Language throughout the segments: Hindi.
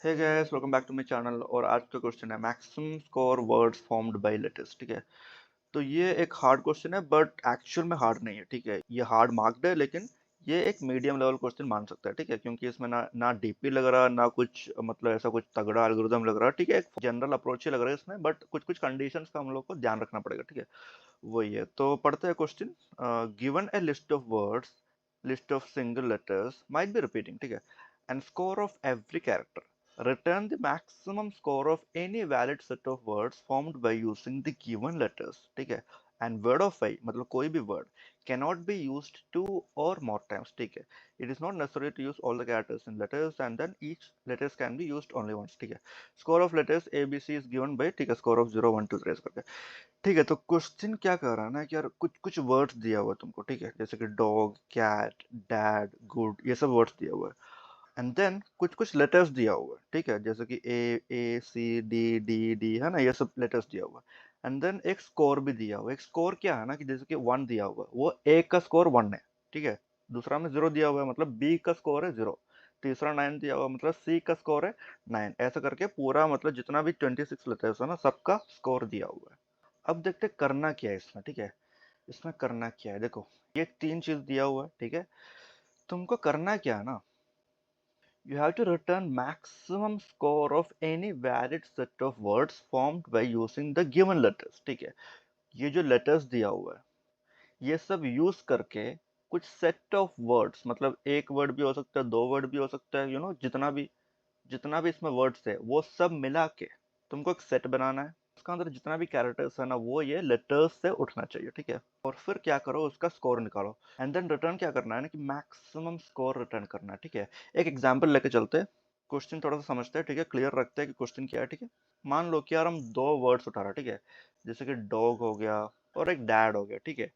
Hey guys, welcome back to my channel. और आज का क्वेश्चन है maximum score words formed by letters. ठीक है, तो ये एक हार्ड क्वेश्चन है बट एक्चुअल में हार्ड नहीं है। ठीक है, ये हार्ड मार्क्ड है लेकिन ये एक मीडियम लेवल क्वेश्चन मान सकता है। ठीक है, क्योंकि इसमें ना डीपी लग रहा, ना कुछ मतलब ऐसा कुछ तगड़ा एल्गोरिदम लग रहा। ठीक है, एक जनरल अप्रोच ही लग रहा है इसमें, बट कुछ कुछ कंडीशंस का हम लोग को ध्यान रखना पड़ेगा। ठीक है, वही है। तो पढ़ते हैं question. Given A list of words, list of single letters might be repeating. ठीक है, and score of every character, return the maximum score of any valid set of words formed by using the given letters. ठीक है, and word of I मतलब कोई भी word cannot be used two or more times. ठीक है, it is not necessary to use all the characters in letters and then each letters can be used only once. ठीक है, score of letters A B C is given by, ठीक है, score of 0 1 2 3 करके। ठीक है, तो क्वेश्चन क्या कर रहा है ना कि यार कुछ कुछ वर्ड्स दिया हुआ है तुमको। ठीक है, जैसे कि डॉग, कैट, डैड, गुड, ये सब वर्ड्स दिया हुआ है। एंड देन कुछ कुछ लेटर्स दिया हुआ है। ठीक है, जैसे कि ए सी डी डी डी है ना, ये सब लेटर्स दिया हुआ है। एंड देन एक स्कोर भी दिया हुआ है। एक स्कोर क्या है ना कि जैसे कि 1 दिया हुआ है, वो ए का स्कोर 1 है। ठीक है, दूसरा में 0 दिया हुआ है मतलब बी का स्कोर है 0। तीसरा 9 दिया हुआ मतलब सी का स्कोर है 9। ऐसा करके पूरा मतलब जितना भी 26 लेटर्स है ना, सबका स्कोर दिया हुआ है। अब देखते करना क्या है इसमें। ठीक है, इसमें करना क्या है, देखो ये 3 चीज दिया हुआ है। ठीक है, तुमको करना क्या है ना, you have to return maximum score of any valid set of words formed by using the given letters. ठीक है, ये जो letters दिया हुआ है ये सब यूज करके कुछ सेट ऑफ वर्ड्स, मतलब एक वर्ड भी हो सकता है, दो वर्ड भी हो सकता है, जितना भी इसमें वर्ड्स है वो सब मिला के तुमको एक सेट बनाना है। उसका अंदर जितना भी कैरेक्टर्स है ना, वो ये लेटर्स से उठना चाहिए। ठीक है, और फिर क्या करो, उसका स्कोर निकालो। एंड देन रिटर्न क्या करना है ना कि मैक्सिमम स्कोर रिटर्न करना है। ठीक है, एक एग्जांपल लेके चलते हैं, क्वेश्चन थोड़ा सा समझते हैं। ठीक है, क्लियर रखते हैं कि क्वेश्चन क्या है। ठीक है, मान लो कि यार हम दो वर्ड्स उठा रहे हैं। ठीक है, जैसे कि डॉग हो गया और एक डैड हो गया। ठीक है,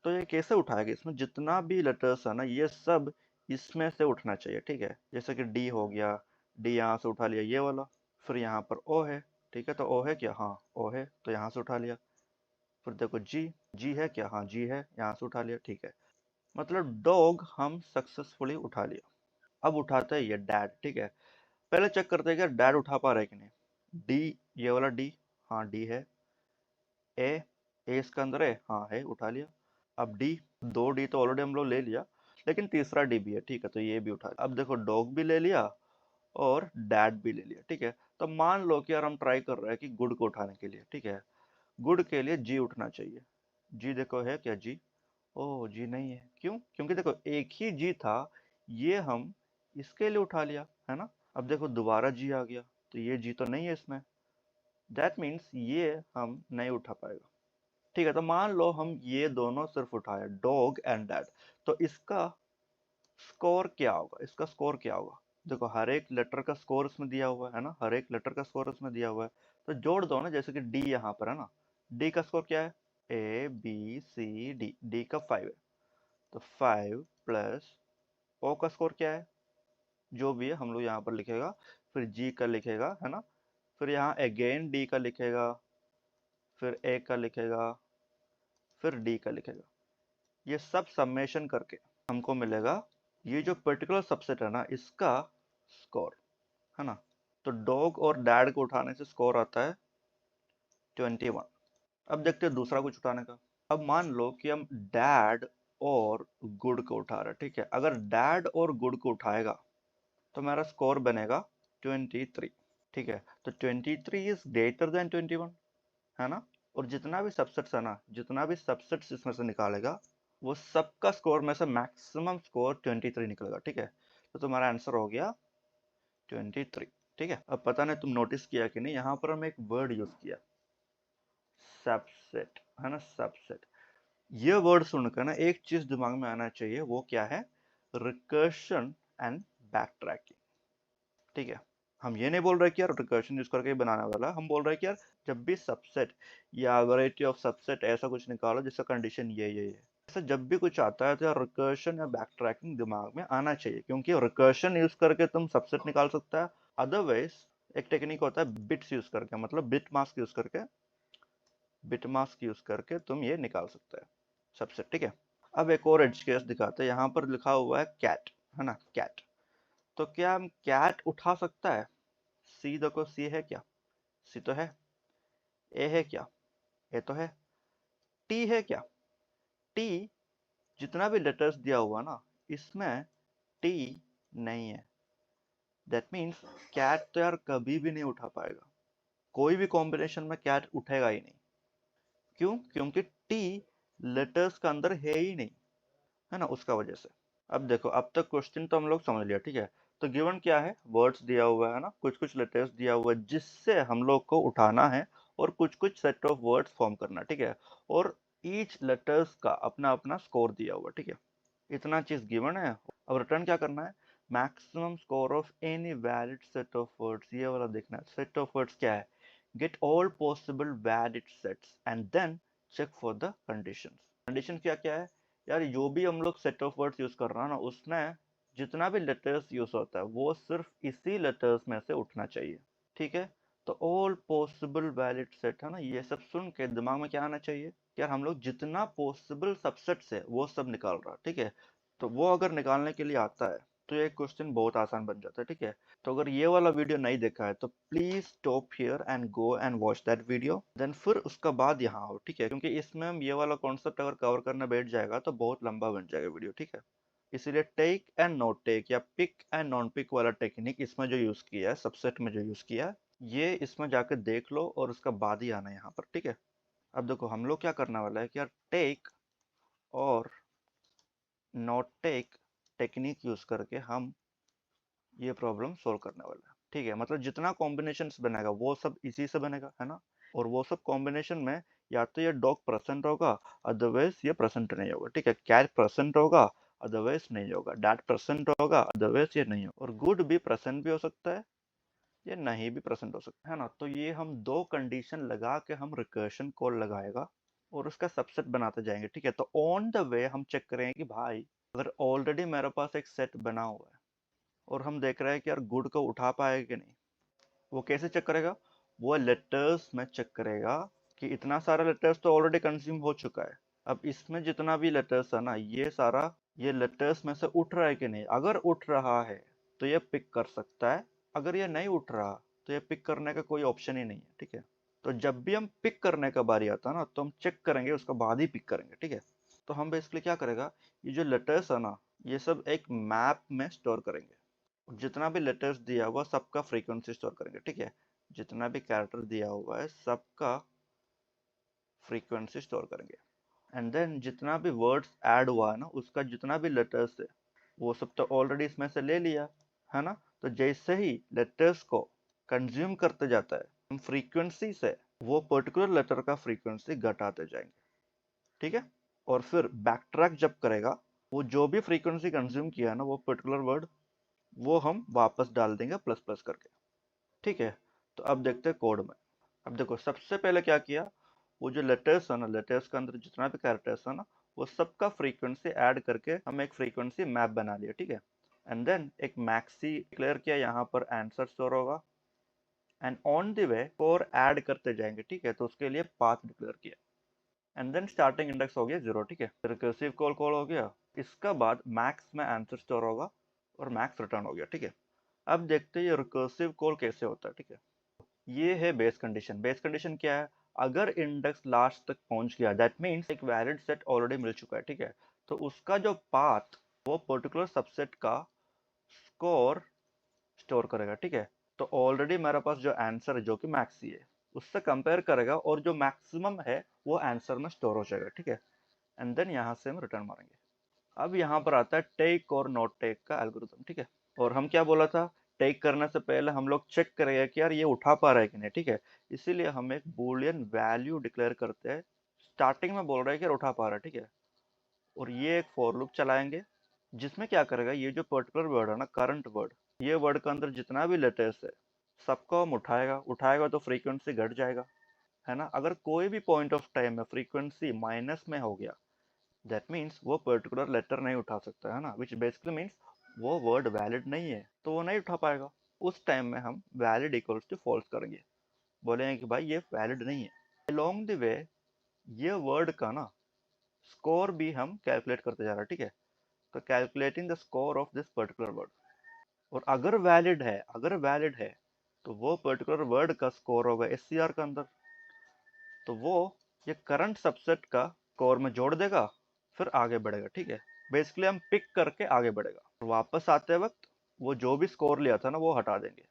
तो ये कैसे उठाएगा, इसमें जितना भी लेटर्स है ना ये सब इसमें से उठना चाहिए। ठीक है, जैसे कि डी हो गया, डी यहाँ से उठा लिया ये वाला। फिर यहाँ पर ओ है। ठीक है, तो ओ है क्या, हाँ ओ है, तो यहाँ से उठा लिया। फिर देखो जी, जी है क्या, हाँ जी है, यहाँ से उठा लिया। ठीक है, मतलब डॉग हम सक्सेसफुली उठा लिया। अब उठाते हैं ये डैड। ठीक है, पहले चेक करते हैं कि डैड उठा पा रहा है कि नहीं। डी, ये वाला डी, हाँ डी है। ए, ए इसका अंदर है, हाँ है, उठा लिया। अब डी, दो डी तो ऑलरेडी हम लोग ले लिया, लेकिन तीसरा डी भी है। ठीक है, तो ये भी उठा लिया। अब देखो डॉग भी ले लिया और डैड भी ले लिया। ठीक है, तो मान लो कि यार हम ट्राई कर रहे हैं कि गुड को उठाने के लिए। ठीक है, गुड के लिए जी उठना चाहिए। जी देखो है क्या जी, ओ जी नहीं है, क्यों, क्योंकि देखो एक ही जी था, ये हम इसके लिए उठा लिया है ना। अब देखो दोबारा जी आ गया, तो ये जी तो नहीं है इसमें, दैट मीन्स ये हम नहीं उठा पाएगा। ठीक है, तो मान लो हम ये दोनों सिर्फ उठाए, डॉग एंड डैड, तो इसका स्कोर क्या होगा, इसका स्कोर क्या होगा। देखो हर एक लेटर का स्कोर इसमें दिया हुआ है ना, हर एक लेटर का स्कोर इसमें दिया हुआ है, तो जोड़ दो ना। जैसे कि डी यहाँ पर है ना, डी का स्कोर क्या है, A B C D, D का 5 है, तो 5 प्लस ओ का स्कोर क्या है, जो भी है हम लोग यहाँ पर लिखेगा। फिर जी का लिखेगा है ना, फिर यहाँ अगेन डी का लिखेगा, फिर ए का लिखेगा, फिर डी का लिखेगा। ये सब समेशन करके हमको मिलेगा ये जो पर्टिकुलर सबसेट है ना, इसका स्कोर है ना। तो डॉग और डैड को उठाने से स्कोर आता है 21। अब देखते हैं दूसरा कुछ उठाने का। अब मान लो कि हम डैड और गुड को उठा रहे हैं। ठीक है, अगर डैड और गुड को उठाएगा तो मेरा स्कोर बनेगा 23। ठीक है, तो 23 इज ग्रेटर देन 21 है ना। और जितना भी सबसेट्स है ना, जितना भी सबसेट्स इसमें से निकालेगा, वो सबका स्कोर में से मैक्सिमम स्कोर 23 निकलेगा। ठीक है, तो तुम्हारा आंसर हो गया 23। ठीक है, अब पता नहीं तुम नोटिस किया कि नहीं, यहाँ पर हम एक वर्ड यूज किया, सबसेट है ना, सबसेट। ये वर्ड सुनकर ना एक चीज दिमाग में आना चाहिए, वो क्या है, रिकर्शन एंड बैक ट्रैकिंग। ठीक है, हम ये नहीं बोल रहे कि यार रिकर्शन यूज करके ही बनाने वाला, हम बोल रहे हैं कि यार जब भी सबसेट या वैरायटी ऑफ सबसेट ऐसा कुछ निकालो जिसका कंडीशन ये है, ऐसा जब भी कुछ आता है तो यार रिकर्शन या बैक ट्रैकिंग दिमाग में आना चाहिए, क्योंकि रिकर्शन यूज करके तुम सबसेट निकाल सकता है। अदरवाइज एक टेक्निक होता है बिट्स यूज करके, मतलब बिट मास्क यूज करके, बिट मास्क यूज करके तुम ये निकाल सकते हैं सबसेट। ठीक है, अब एक और एज केस दिखाते हैं। यहाँ पर लिखा हुआ है कैट है ना, कैट, तो क्या हम कैट उठा सकता है, सी देखो, सी है क्या? सी तो है। ए है क्या? ए तो है। टी है क्या? टी, जितना भी लेटर्स दिया हुआ ना, इसमें टी नहीं है। दैट मीन्स कैट तो यार कभी भी नहीं उठा पाएगा, कोई भी कॉम्बिनेशन में कैट उठेगा ही नहीं। क्यों? क्योंकि टी लेटर्स का अंदर है ही नहीं, है ना, उसका वजह से। अब देखो, अब तक क्वेश्चन तो हम लोग समझ लिया, ठीक है। तो गिवन क्या है? वर्ड्स दिया हुआ है ना, कुछ कुछ लेटर्स दिया हुआ है जिससे हम लोग को उठाना है, और कुछ कुछ सेट ऑफ वर्ड्स फॉर्म करना, ठीक है। और ईच लेटर्स का अपना अपना स्कोर दिया हुआ, ठीक है। इतना चीज गिवन है। अब रिटर्न क्या करना है? Maximum score of any valid set of words, ये वाला देखना है। सेट ऑफ वर्ड्स क्या है? Get all possible valid sets and then check for the conditions. Condition क्या क्या है यार? जो भी हम लोग सेट ऑफ वर्ड्स यूज कर रहे हैं ना, उसमें जितना भी लेटर्स यूज होता है वो सिर्फ इसी लेटर्स में से उठना चाहिए, ठीक है। तो ऑल पॉसिबल वैलिड सेट है ना, ये सब सुन के दिमाग में क्या आना चाहिए? यार हम लोग जितना पॉसिबल सबसेट्स है वो सब निकाल रहा है, ठीक है। तो वो अगर निकालने के लिए आता है तो ये क्वेश्चन बहुत आसान बन जाता है, ठीक है। तो अगर ये वाला वीडियो नहीं देखा है तो please stop here and go and watch that video, then फिर उसका बाद यहाँ आओ, ठीक है। क्योंकि इसमें हम ये वाला कॉन्सेप्ट अगर कवर करने बैठ जाएगा तो बहुत लंबा बन जाएगा वीडियो, ठीक है। इसीलिए टेक एंड नॉट टेक या पिक एंड नॉन पिक वाला टेक्निक इसमें जो यूज किया है, सबसेट में जो यूज किया है, ये इसमें जाकर देख लो और उसका बाद ही आना है यहाँ पर, ठीक है। अब देखो हम लोग क्या करने वाला है कि यार टेक और नॉट टेक टेक्निक यूज करके हम ये प्रॉब्लम सोल्व करने वाला है, ठीक है। मतलब जितना कॉम्बिनेशन बनेगा वो सब इसी से बनेगा, है ना। और वो सब कॉम्बिनेशन में या तो ये डॉग प्रेजेंट होगा, अदरवाइज ये प्रेजेंट नहीं होगा, ठीक है। कैट प्रेजेंट होगा, अदरवाइज नहीं होगा। डैट प्रेजेंट होगा, अदरवाइज ये नहीं होगा। और गुड भी प्रेजेंट भी हो सकता है, ये नहीं भी प्रेजेंट हो सकता है ना। तो ये हम दो कंडीशन लगा के हम रिकर्शन कॉल लगाएगा और उसका सबसेट बनाते जाएंगे, ठीक है। तो ऑन द वे हम चेक करेंगे कि भाई अगर ऑलरेडी मेरे पास एक सेट बना हुआ है और हम देख रहे हैं कि यार गुड को उठा पाएगा कि नहीं, वो कैसे चेक करेगा? वो लेटर्स में चेक करेगा कि इतना सारा लेटर्स तो ऑलरेडी कंज्यूम हो चुका है। अब इसमें जितना भी लेटर्स है ना, ये सारा ये लेटर्स में से उठ रहा है कि नहीं। अगर उठ रहा है तो ये पिक कर सकता है, अगर ये नहीं उठ रहा तो ये पिक करने का कोई ऑप्शन ही नहीं है, ठीक है। तो जब भी हम पिक करने का बारी आता है ना, तो हम चेक करेंगे उसका बाद ही पिक करेंगे, ठीक है। तो हम बेसिकली क्या करेगा, ये जो लेटर्स है ना, ये सब एक मैप में स्टोर करेंगे। जितना भी लेटर्स दिया हुआ सबका फ्रीक्वेंसी स्टोर करेंगे, ठीक है। जितना भी कैरेक्टर दिया हुआ है सबका फ्रीक्वेंसी स्टोर करेंगे। एंड देन जितना भी वर्ड्स ऐड हुआ है ना, उसका जितना भी लेटर्स है वो सब तो ऑलरेडी इसमें से ले लिया, है ना। तो जैसे ही लेटर्स को कंज्यूम करते जाता है, हम फ्रीक्वेंसी से वो पर्टिकुलर लेटर का फ्रीक्वेंसी घटाते जाएंगे, ठीक है। और फिर बैक ट्रैक जब करेगा, वो जो भी फ्रीक्वेंसी कंज्यूम किया है ना वो पर्टिकुलर वर्ड, वो हम वापस डाल देंगे प्लस प्लस करके, ठीक है। तो अब देखते हैं कोड में। अब देखो सबसे पहले क्या किया, वो जो लेटर्स है ना, लेटर्स के अंदर जितना भी कैरेक्टर्स है ना, वो सबका फ्रीक्वेंसी ऐड करके हम एक फ्रीक्वेंसी मैप बना लिया, ठीक है। एंड देन एक मैक्सी डिक्लेयर किया, यहाँ पर आंसर स्टोर होगा। एंड ऑन द वे और ऐड करते जाएंगे, ठीक है। तो उसके लिए पाथ डिक्लेयर किया। एंड देन स्टार्टिंग इंडेक्स हो गया 0, ठीक है। रिकर्सिव कॉल कॉल हो गया। इसका बाद मैक्स में आंसर स्टोर होगा और मैक्स रिटर्न हो गया, ठीक है। अब देखते हैं ये रिकर्सिव कॉल कैसे होता है, ठीक है। ये है बेस कंडीशन। बेस कंडीशन क्या है? अगर इंडेक्स लास्ट तक पहुंच गया, दैट मीन्स एक वैलिड सेट ऑलरेडी मिल चुका है, ठीक है। तो उसका जो पाथ वो पर्टिकुलर सबसेट का स्कोर स्टोर करेगा, ठीक है। तो ऑलरेडी मेरे पास जो आंसर है जो कि मैक्सी है, उससे कंपेयर करेगा और जो मैक्सिमम है वो आंसर में स्टोर हो जाएगा, ठीक है। एंड देन यहाँ से हम रिटर्न मारेंगे। अब यहाँ पर आता है टेक और नॉट टेक का एल्गोरिथम, ठीक है। और हम क्या बोला था, टेक करने से पहले हम लोग चेक करेंगे कि यार ये उठा पा रहा है कि नहीं, ठीक है। इसीलिए हम एक बूलियन वैल्यू डिक्लेयर करते हैं। स्टार्टिंग में बोल रहा है कि यार उठा पा रहा है, ठीक है। और ये एक फॉर लूप चलाएंगे जिसमें क्या करेगा, ये जो पर्टिकुलर वर्ड है ना, करंट वर्ड, ये वर्ड के अंदर जितना भी लेटर्स है सबको हम उठाएगा। उठाएगा तो फ्रीक्वेंसी घट जाएगा, है ना। अगर कोई भी पॉइंट ऑफ टाइम में फ्रीक्वेंसी माइनस में हो गया, दैट मीन्स वो पर्टिकुलर लेटर नहीं उठा सकता, है ना। विच बेसिकली मीन्स वो वर्ड वैलिड नहीं है, तो वो नहीं उठा पाएगा। उस टाइम में हम वैलिड इक्वल्स टू फॉल्स करेंगे, बोलेंगे कि भाई ये वैलिड नहीं है। अलोंग द वे ये वर्ड का ना स्कोर भी हम कैलकुलेट करते जा रहे हैं, ठीक है। तो calculating the score of this particular word. और अगर वैलिड है, अगर वैलिड है तो वो पर्टिकुलर वर्ड का स्कोर होगा SCR के अंदर, तो वो ये करंट सबसेट का स्कोर में जोड़ देगा, फिर आगे बढ़ेगा। ठीक है, बेसिकली हम पिक करके आगे बढ़ेगा, और वापस आते वक्त वो जो भी स्कोर लिया था ना वो हटा देंगे,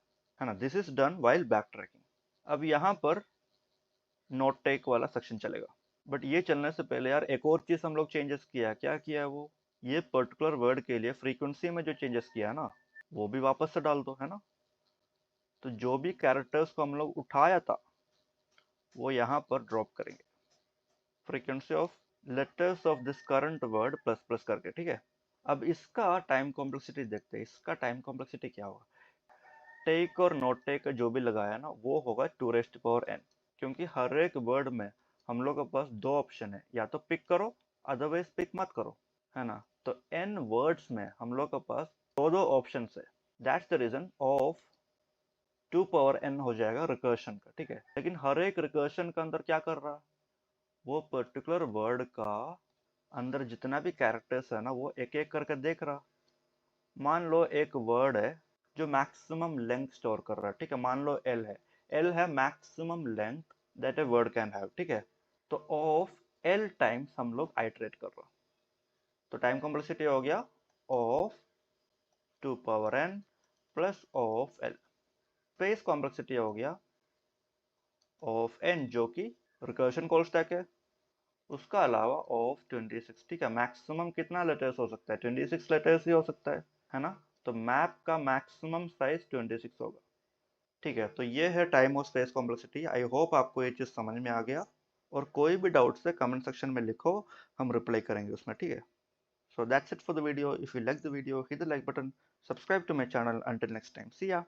है ना। This is done while back tracking. अब यहाँ पर नोट टेक वाला सेक्शन चलेगा, बट ये चलने से पहले यार एक और चीज हम लोग चेंजेस किया है। क्या किया है वो, ये पर्टिकुलर वर्ड के लिए फ्रीक्वेंसी में जो चेंजेस किया है ना वो भी वापस से डाल दो, है ना। तो जो भी कैरेक्टर्स को हम लोग उठाया था वो यहाँ पर ड्रॉप करेंगे, frequency of letters of this current word plus plus करके। ठीक है, अब इसका टाइम कॉम्प्लेक्सिटी देखते हैं। इसका टाइम कॉम्प्लेक्सिटी क्या होगा, टेक और नोट टेक जो भी लगाया ना वो होगा 2n, क्योंकि हर एक वर्ड में हम लोग के पास दो ऑप्शन है, या तो पिक करो अदरवाइज पिक मत करो, है ना। तो n वर्ड्स में हम लोग के पास दो दो ऑप्शन है। That's the reason of 2n हो जाएगा रिकर्शन का। ठीक है, लेकिन हर एक रिकर्शन का अंदर क्या कर रहा, वो पर्टिकुलर वर्ड का अंदर जितना भी कैरेक्टर्स है ना वो एक एक करके देख रहा। मान लो एक वर्ड है जो मैक्सिमम लेंथ स्टोर कर रहा है, ठीक है, मान लो एल है maximum length that a word can have. ठीक है, तो ऑफ एल टाइम्स हम लोग आइटरेट कर रहा, तो टाइम कॉम्प्लेक्सिटी हो गया of 2n plus of L. Space complexity हो गया ऑफ एन, जो कि रिकर्शन कॉल स्टैक है, उसका अलावा ऑफ 26। ठीक है, मैक्सिमम कितना लेटर्स हो सकता है, 26 लेटर्स ही हो सकता है ना। तो मैप का मैक्सिमम साइज 26 होगा। ठीक है, तो ये है टाइम और स्पेस कॉम्प्लेक्सिटी। आई होप आपको ये चीज़ समझ में आ गया, और कोई भी डाउट से कमेंट सेक्शन में लिखो, हम रिप्लाई करेंगे उसमें। ठीक है, so that's it for the video. If you like the video, hit the like button, subscribe to my channel. Until next time, see ya.